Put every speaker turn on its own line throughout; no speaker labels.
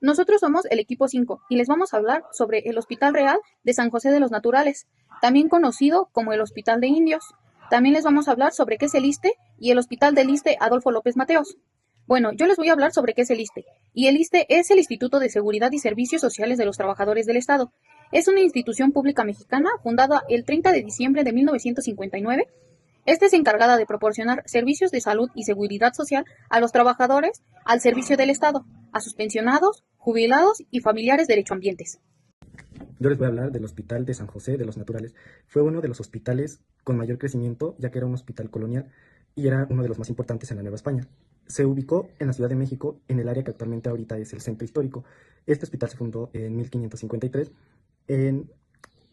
Nosotros somos el equipo 5 y les vamos a hablar sobre el Hospital Real de San José de los Naturales, también conocido como el Hospital de Indios. También les vamos a hablar sobre qué es el ISSSTE y el Hospital del ISSSTE Adolfo López Mateos. Bueno, yo les voy a hablar sobre qué es el ISSSTE. Y el ISSSTE es el Instituto de Seguridad y Servicios Sociales de los Trabajadores del Estado. Es una institución pública mexicana fundada el 30 de diciembre de 1959. Esta es encargada de proporcionar servicios de salud y seguridad social a los trabajadores al servicio del Estado, a sus pensionados, jubilados y familiares derechohabientes.
Yo les voy a hablar del Hospital de San José de los Naturales. Fue uno de los hospitales con mayor crecimiento, ya que era un hospital colonial y era uno de los más importantes en la Nueva España. Se ubicó en la Ciudad de México, en el área que actualmente ahorita es el Centro Histórico. Este hospital se fundó en 1553. En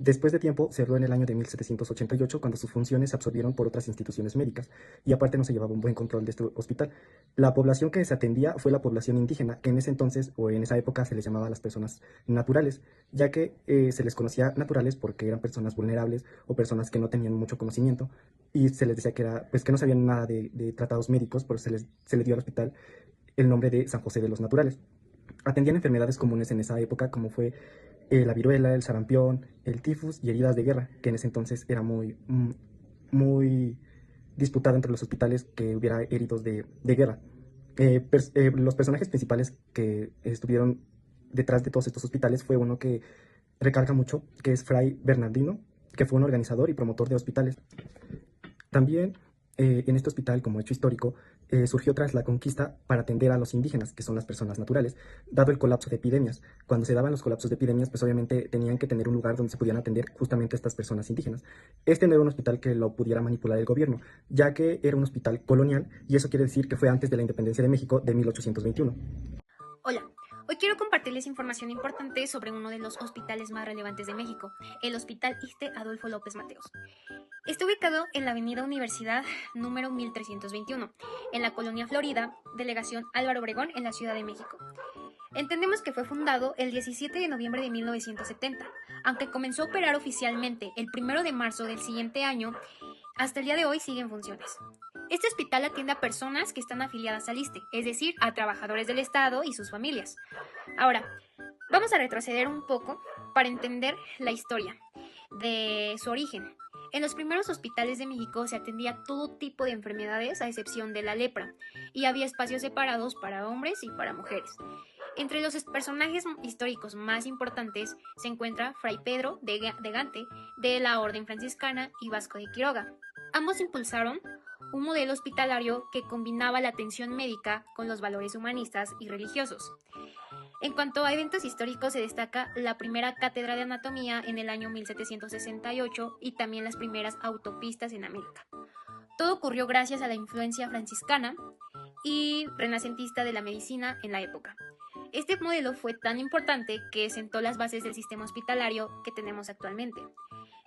Después de tiempo, cerró en el año de 1788 cuando sus funciones se absorbieron por otras instituciones médicas y aparte no se llevaba un buen control de este hospital. La población que se atendía fue la población indígena, que en ese entonces o en esa época se les llamaba a las personas naturales, ya que se les conocía naturales porque eran personas vulnerables o personas que no tenían mucho conocimiento y se les decía que, era, pues, que no sabían nada de tratados médicos, por eso se les dio al hospital el nombre de San José de los Naturales. Atendían enfermedades comunes en esa época como fue la viruela, el sarampión, el tifus y heridas de guerra, que en ese entonces era muy disputado entre los hospitales que hubiera heridos de guerra. Los personajes principales que estuvieron detrás de todos estos hospitales fue uno que recarga mucho, que es Fray Bernardino, que fue un organizador y promotor de hospitales. También en este hospital, como hecho histórico, surgió tras la conquista para atender a los indígenas, que son las personas naturales, dado el colapso de epidemias. Cuando se daban los colapsos de epidemias, pues obviamente tenían que tener un lugar donde se pudieran atender justamente a estas personas indígenas. Este no era un hospital que lo pudiera manipular el gobierno, ya que era un hospital colonial, y eso quiere decir que fue antes de la independencia de México de 1821.
Hola, hoy quiero compartirles información importante sobre uno de los hospitales más relevantes de México, el Hospital ISSSTE Adolfo López Mateos. Está ubicado en la Avenida Universidad número 1321, en la Colonia Florida, Delegación Álvaro Obregón, en la Ciudad de México. Entendemos que fue fundado el 17 de noviembre de 1970, aunque comenzó a operar oficialmente el 1 de marzo del siguiente año, hasta el día de hoy sigue en funciones. Este hospital atiende a personas que están afiliadas al ISSSTE, es decir, a trabajadores del Estado y sus familias. Ahora, vamos a retroceder un poco para entender la historia de su origen. En los primeros hospitales de México se atendía todo tipo de enfermedades a excepción de la lepra, y había espacios separados para hombres y para mujeres. Entre los personajes históricos más importantes se encuentra Fray Pedro de Gante de la Orden Franciscana y Vasco de Quiroga. Ambos impulsaron un modelo hospitalario que combinaba la atención médica con los valores humanistas y religiosos. En cuanto a eventos históricos, se destaca la primera cátedra de anatomía en el año 1768 y también las primeras autopistas en América. Todo ocurrió gracias a la influencia franciscana y renacentista de la medicina en la época. Este modelo fue tan importante que sentó las bases del sistema hospitalario que tenemos actualmente.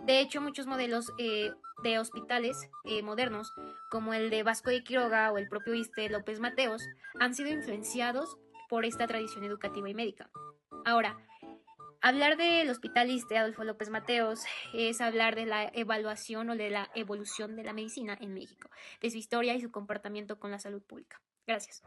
De hecho, muchos modelos de hospitales modernos, como el de Vasco de Quiroga o el propio ISSSTE López Mateos, han sido influenciados por esta tradición educativa y médica. Ahora, hablar del Hospital ISSSTE Adolfo López Mateos es hablar de la evaluación o de la evolución de la medicina en México, de su historia y su comportamiento con la salud pública. Gracias.